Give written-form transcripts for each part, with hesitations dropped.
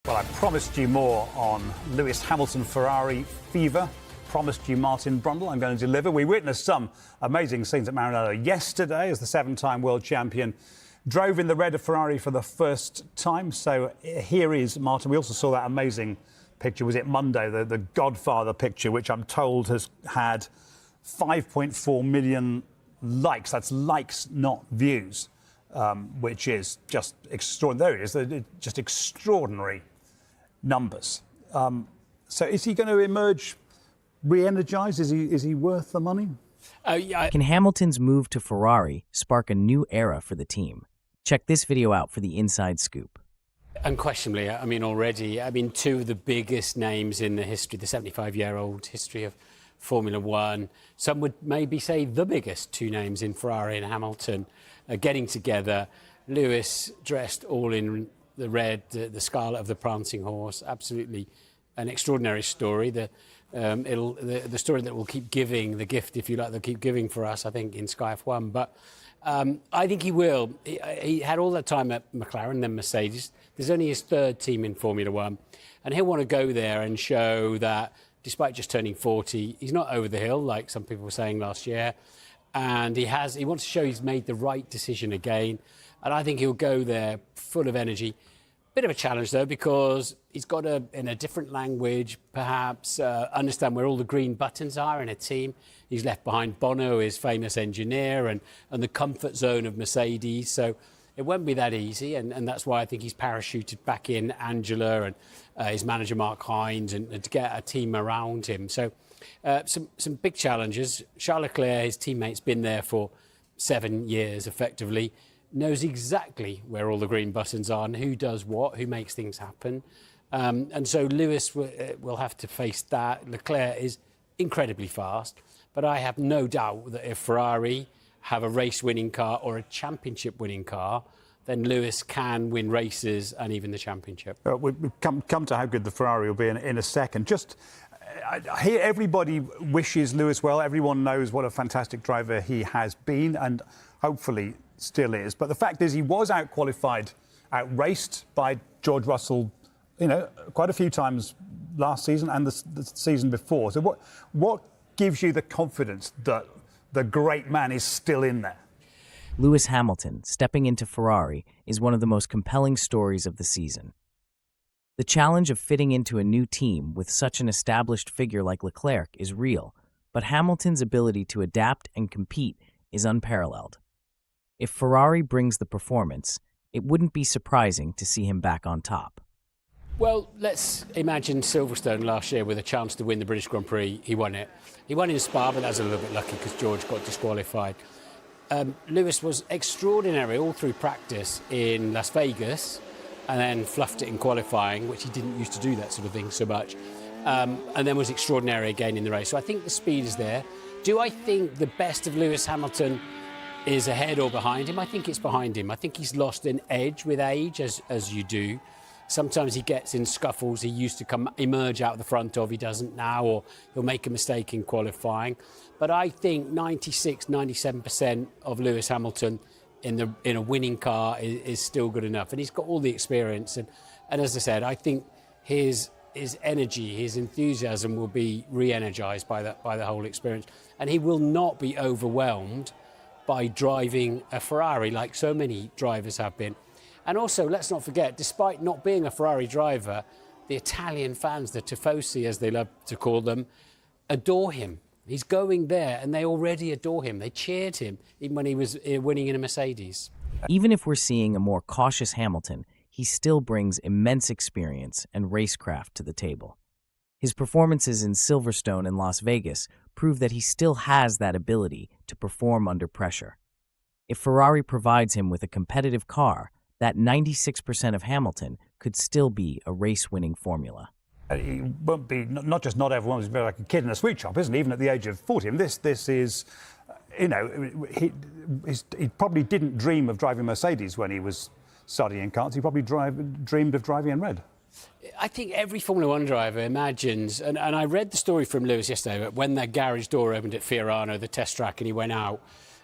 Well, I promised you more on Lewis Hamilton Ferrari fever. Promised you Martin Brundle. I'm going to deliver. We witnessed some amazing scenes at Maranello yesterday as the seven-time world champion drove in the red of Ferrari for the first time. So here is Martin. We also saw that amazing picture. Was it Monday? The Godfather picture, which I'm told has had 5.4 million likes. That's likes, not views, which is just extraordinary. There it is. Just extraordinary numbers. So is he going to emerge re-energized? Is he worth the money? Can Hamilton's move to Ferrari spark a new era for the team? Check this video out for the inside scoop. Unquestionably, already, two of the biggest names in the history, the 75-year-old history of Formula One. Some would maybe say the biggest two names in Ferrari and Hamilton getting together. Lewis dressed all in the red, the scarlet of the prancing horse. Absolutely an extraordinary story. The story that will keep giving, the gift, if you like, they'll keep giving for us, I think, in Sky F1. But I think he will. He had all that time at McLaren, then Mercedes. There's only his third team in Formula One. And he'll want to go there and show that, despite just turning 40, he's not over the hill, like some people were saying last year. And he wants to show he's made the right decision again. And I think he'll go there full of energy. Bit of a challenge, though, because he's got to, in a different language, perhaps understand where all the green buttons are in a team. He's left behind Bono, his famous engineer, and the comfort zone of Mercedes. So it won't be that easy, and that's why I think he's parachuted back in Angela and his manager Mark Hines, and to get a team around him. So some big challenges. Charles Leclerc, his teammate's been there for 7 years, effectively. Knows exactly where all the green buttons are and who does what, who makes things happen. And so Lewis will have to face that. Leclerc is incredibly fast, but I have no doubt that if Ferrari have a race-winning car or a championship-winning car, then Lewis can win races and even the championship. We'll come to how good the Ferrari will be in a second. Just here, everybody wishes Lewis well. Everyone knows what a fantastic driver he has been and hopefully still is. But the fact is, he was out-qualified, out-raced by George Russell, quite a few times last season and the season before. So what gives you the confidence that the great man is still in there? Lewis Hamilton stepping into Ferrari is one of the most compelling stories of the season. The challenge of fitting into a new team with such an established figure like Leclerc is real, but Hamilton's ability to adapt and compete is unparalleled. If Ferrari brings the performance, it wouldn't be surprising to see him back on top. Well, let's imagine Silverstone last year with a chance to win the British Grand Prix. He won it. He won in Spa, but that was a little bit lucky because George got disqualified. Lewis was extraordinary all through practice in Las Vegas and then fluffed it in qualifying, which he didn't used to do that sort of thing so much, and then was extraordinary again in the race. So I think the speed is there. Do I think the best of Lewis Hamilton is ahead or behind him? I think it's behind him. I think he's lost an edge with age, as you do. Sometimes he gets in scuffles he used to emerge out the front of. He doesn't now, or he'll make a mistake in qualifying. But I think 96, 97% of Lewis Hamilton in a winning car is still good enough. And he's got all the experience. And as I said, I think his energy, his enthusiasm will be re-energized by the whole experience. And he will not be overwhelmed by driving a Ferrari like so many drivers have been. And also, let's not forget, despite not being a Ferrari driver, the Italian fans, the tifosi as they love to call them, adore him. He's going there and they already adore him. They cheered him even when he was winning in a Mercedes. Even if we're seeing a more cautious Hamilton, he still brings immense experience and racecraft to the table. His performances in Silverstone and Las Vegas prove that he still has that ability to perform under pressure. If Ferrari provides him with a competitive car, that 96% of Hamilton could still be a race-winning formula. He won't be, not everyone was like a kid in a sweet shop, isn't he? Even at the age of 40. And this is, he probably didn't dream of driving Mercedes when he was studying karts. He probably dreamed of driving in red. I think every Formula One driver imagines, and I read the story from Lewis yesterday, but when that garage door opened at Fiorano, the test track, and he went out,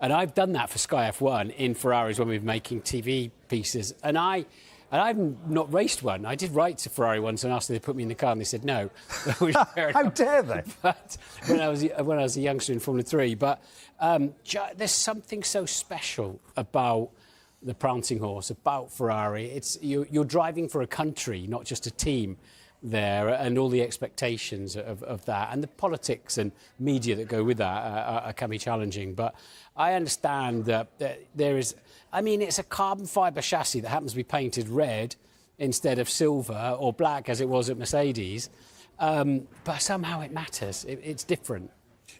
and I've done that for Sky F1 in Ferraris when we were making TV pieces, and I And I've not raced one. I did write to Ferrari once and asked them to put me in the car, and they said no. How dare they? But when I was a youngster in Formula 3. But there's something so special about the prancing horse, about Ferrari. You're driving for a country, not just a team there, and all the expectations of that, and the politics and media that go with that can be challenging. But I understand that there is, I mean, it's a carbon fibre chassis that happens to be painted red instead of silver or black as it was at Mercedes, but somehow it matters. It's different.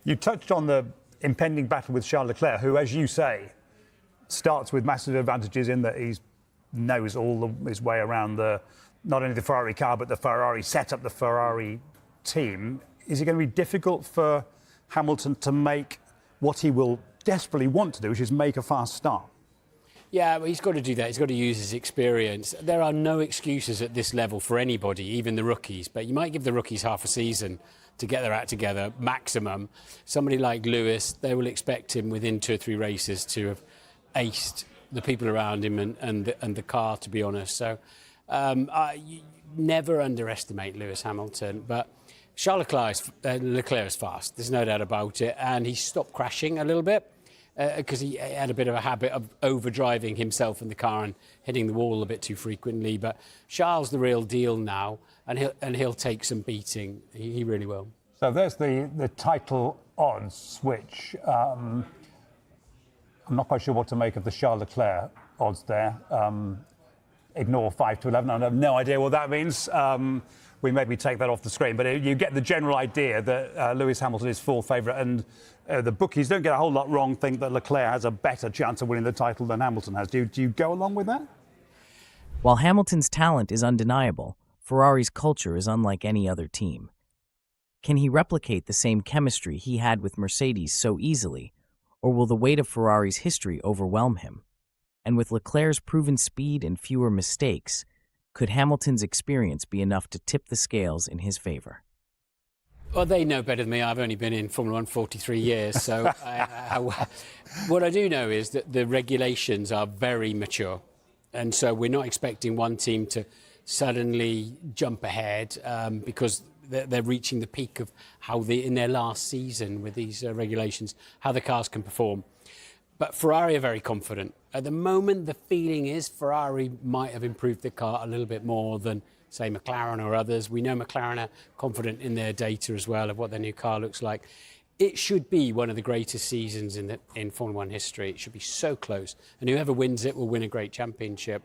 You touched on the impending battle with Charles Leclerc, who, as you say, starts with massive advantages in that he knows his way around not only the Ferrari car, but the Ferrari setup, the Ferrari team. Is it going to be difficult for Hamilton to make what he will desperately want to do, which is make a fast start? Yeah, well, he's got to do that. He's got to use his experience. There are no excuses at this level for anybody, even the rookies. But you might give the rookies half a season to get their act together, maximum. Somebody like Lewis, they will expect him within 2 or 3 races to have aced the people around him and the car, to be honest. So you never underestimate Lewis Hamilton. But Charles Leclerc is fast. There's no doubt about it. And he stopped crashing a little bit because he had a bit of a habit of overdriving himself in the car and hitting the wall a bit too frequently. But Charles the real deal now, and he'll take some beating. He really will. So there's the title odds, which I'm not quite sure what to make of the Charles Leclerc odds there. Ignore 5 to 11. I have no idea what that means. We maybe take that off the screen, but you get the general idea that Lewis Hamilton is full favourite, and the bookies don't get a whole lot wrong, think that Leclerc has a better chance of winning the title than Hamilton has. Do you go along with that? While Hamilton's talent is undeniable, Ferrari's culture is unlike any other team. Can he replicate the same chemistry he had with Mercedes so easily, or will the weight of Ferrari's history overwhelm him? And with Leclerc's proven speed and fewer mistakes, could Hamilton's experience be enough to tip the scales in his favour? Well, they know better than me. I've only been in Formula 1 43 years, so what I do know is that the regulations are very mature, and so we're not expecting one team to suddenly jump ahead because they're reaching the peak of how in their last season with these regulations, how the cars can perform. But Ferrari are very confident. At the moment, the feeling is Ferrari might have improved the car a little bit more than, say, McLaren or others. We know McLaren are confident in their data as well of what their new car looks like. It should be one of the greatest seasons in Formula 1 history. It should be so close. And whoever wins it will win a great championship.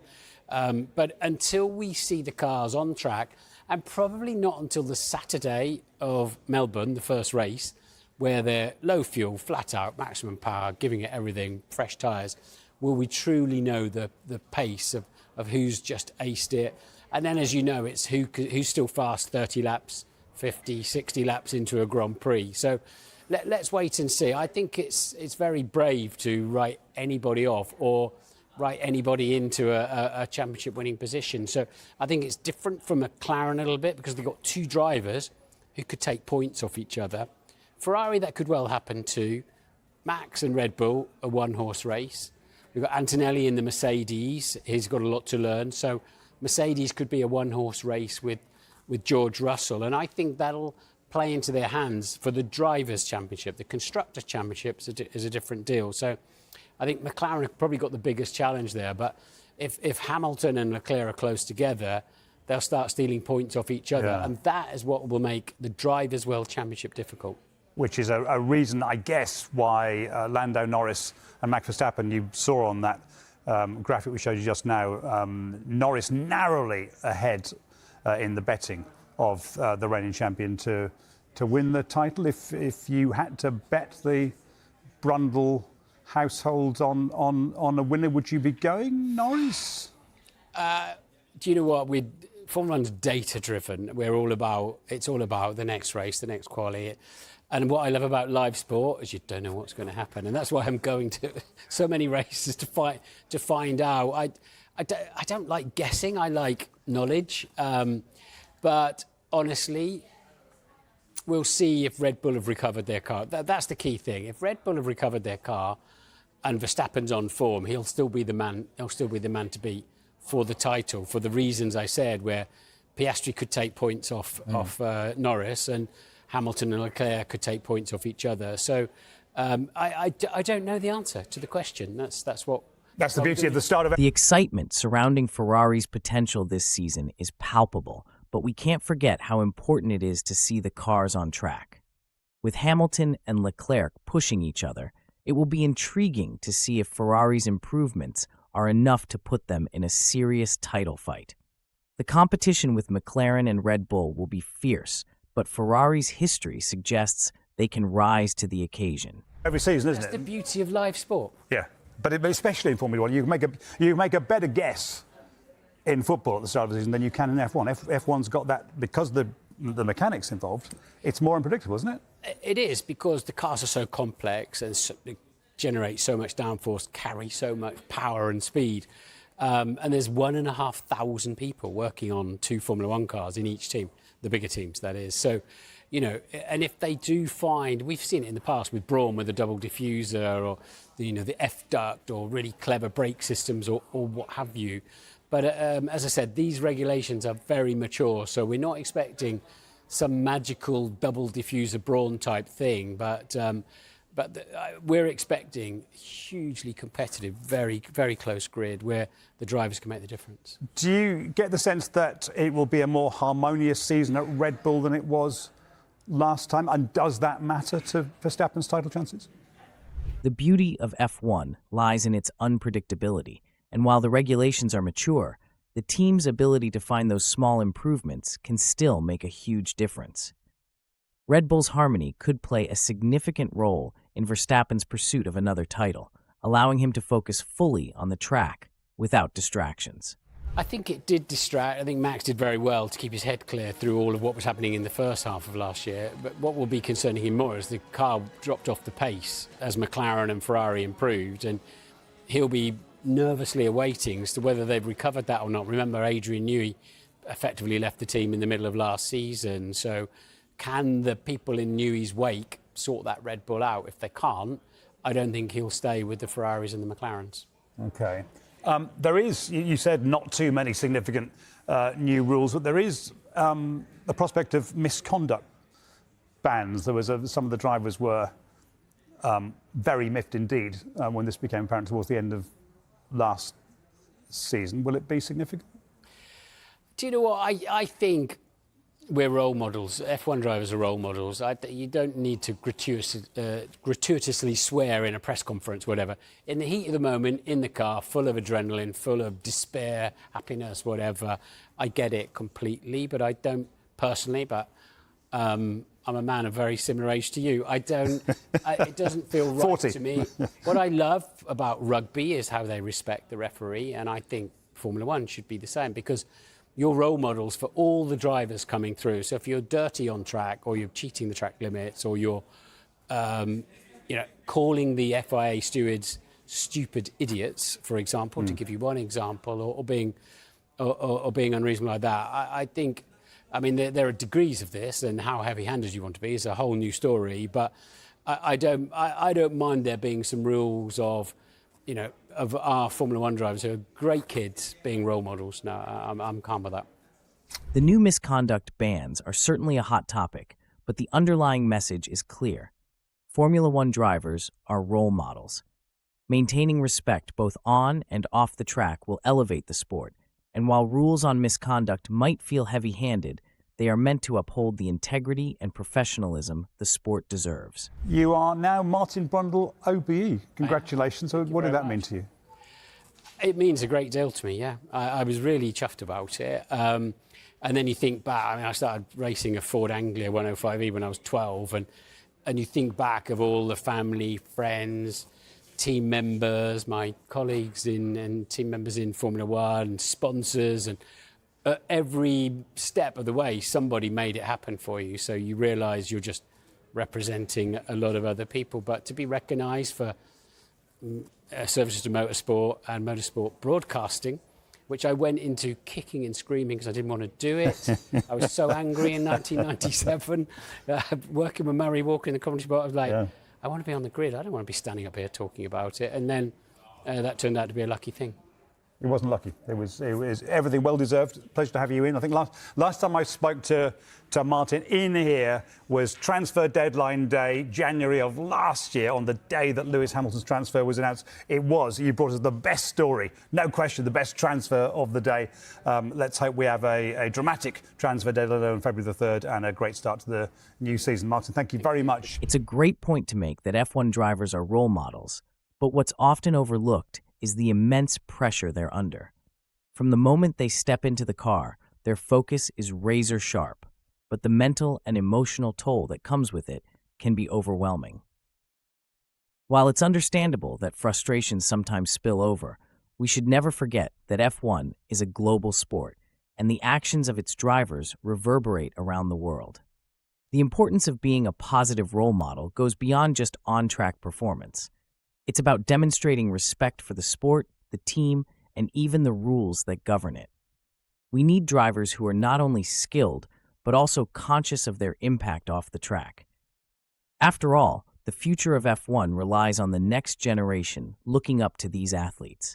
But until we see the cars on track, and probably not until the Saturday of Melbourne, the first race, where they're low fuel, flat out, maximum power, giving it everything, fresh tyres, will we truly know the pace of who's just aced it. And then, as you know, it's who's still fast 30 laps, 50, 60 laps into a Grand Prix. So let's wait and see. I think it's very brave to write anybody off or write anybody into a championship winning position. So I think it's different from McLaren a little bit because they've got 2 drivers who could take points off each other. Ferrari, that could well happen too. Max and Red Bull, a 1-horse race. We've got Antonelli in the Mercedes. He's got a lot to learn. So Mercedes could be a 1-horse race with George Russell. And I think that'll play into their hands for the Drivers' Championship. The Constructors' Championship is a different deal. So I think McLaren have probably got the biggest challenge there. But if Hamilton and Leclerc are close together, they'll start stealing points off each other. Yeah. And that is what will make the Drivers' World Championship difficult. Which is a reason, I guess, why Lando Norris and Max Verstappen, you saw on that graphic we showed you just now, Norris narrowly ahead in the betting of the reigning champion to win the title. If you had to bet the Brundle household on a winner, would you be going Norris? Do you know what? Formula 1's data driven. It's all about the next race, the next quali. And what I love about live sport is you don't know what's going to happen, and that's why I'm going to so many races to find out. I don't like guessing. I like knowledge. But honestly, we'll see if Red Bull have recovered their car. That's the key thing. If Red Bull have recovered their car, and Verstappen's on form, he'll still be the man. He'll still be the man to beat for the title for the reasons I said, where Piastri could take points off Norris and Hamilton and Leclerc could take points off each other. So I don't know the answer to the question. That's the beauty of the start of it. The excitement surrounding Ferrari's potential this season is palpable, but we can't forget how important it is to see the cars on track. With Hamilton and Leclerc pushing each other, it will be intriguing to see if Ferrari's improvements are enough to put them in a serious title fight. The competition with McLaren and Red Bull will be fierce, but Ferrari's history suggests they can rise to the occasion. Every season, isn't That's it? the beauty of live sport. Yeah, but especially in Formula One, you can make a better guess in football at the start of the season than you can in F1. F1's got that because the mechanics involved. It's more unpredictable, isn't it? It is, because the cars are so complex and they generate so much downforce, carry so much power and speed. And there's 1,500 people working on 2 Formula One cars in each team, the bigger teams, that is. So, and if they do find, we've seen it in the past with Brawn with a double diffuser or, the F-duct or really clever brake systems or what have you. But as I said, these regulations are very mature, so we're not expecting some magical double diffuser Brawn type thing, but we're expecting hugely competitive, very, very close grid where the drivers can make the difference. Do you get the sense that it will be a more harmonious season at Red Bull than it was last time? And does that matter to Verstappen's title chances? The beauty of F1 lies in its unpredictability, and while the regulations are mature, the team's ability to find those small improvements can still make a huge difference. Red Bull's harmony could play a significant role in Verstappen's pursuit of another title, allowing him to focus fully on the track without distractions. I think it did distract. I think Max did very well to keep his head clear through all of what was happening in the first half of last year. But what will be concerning him more is the car dropped off the pace as McLaren and Ferrari improved, and he'll be nervously awaiting as to whether they've recovered that or not. Remember, Adrian Newey effectively left the team in the middle of last season. So can the people in Newey's wake sort that Red Bull out? If they can't, I don't think he'll stay with the Ferraris and the McLarens. OK. There is, you said, not too many significant new rules, but there is the prospect of misconduct bans. There was some of the drivers were very miffed indeed when this became apparent towards the end of last season. Will it be significant? Do you know what? I think we're role models. F1 drivers are role models. You don't need to gratuitously swear in a press conference, whatever. In the heat of the moment, in the car, full of adrenaline, full of despair, happiness, whatever, I get it completely, but I don't personally, but I'm a man of very similar age to you. It doesn't feel right 40. to me. What I love about rugby is how they respect the referee, and I think Formula One should be the same, because you're role models for all the drivers coming through. So if you're dirty on track, or you're cheating the track limits, or you're calling the FIA stewards stupid idiots, for example, to give you one example, or being unreasonable like that, I think, I mean, there are degrees of this, and how heavy-handed you want to be is a whole new story. But I don't mind there being some rules of our Formula One drivers who are great kids being role models. No, I'm calm with that. The new misconduct bans are certainly a hot topic, but the underlying message is clear. Formula One drivers are role models. Maintaining respect both on and off the track will elevate the sport, and while rules on misconduct might feel heavy-handed, they are meant to uphold the integrity and professionalism the sport deserves. You are now Martin Brundle OBE. Congratulations. So what did that mean to you? It means a great deal to me, yeah. I was really chuffed about it. And then you think back, I mean, I started racing a Ford Anglia 105E when I was 12, and you think back of all the family, friends, team members, my colleagues and team members in Formula One, sponsors, and every step of the way, somebody made it happen for you. So you realise you're just representing a lot of other people. But to be recognised for services to motorsport and motorsport broadcasting, which I went into kicking and screaming because I didn't want to do it. I was so angry in 1997, working with Murray Walker in the commentary spot. I was like, I want to be on the grid. I don't want to be standing up here talking about it. And then that turned out to be a lucky thing. He wasn't lucky. It was everything well deserved. Pleasure to have you in. I think last time I spoke to Martin in here was transfer deadline day, January of last year, on the day that Lewis Hamilton's transfer was announced. You brought us the best story, no question, the best transfer of the day. Let's hope we have a dramatic transfer deadline on February the 3rd and a great start to the new season. Martin, thank you very much. It's a great point to make that F1 drivers are role models, but what's often overlooked is the immense pressure they're under. From the moment they step into the car, their focus is razor sharp, but the mental and emotional toll that comes with it can be overwhelming. While it's understandable that frustrations sometimes spill over, we should never forget that F1 is a global sport, and the actions of its drivers reverberate around the world. The importance of being a positive role model goes beyond just on-track performance. It's about demonstrating respect for the sport, the team, and even the rules that govern it. We need drivers who are not only skilled, but also conscious of their impact off the track. After all, the future of F1 relies on the next generation looking up to these athletes.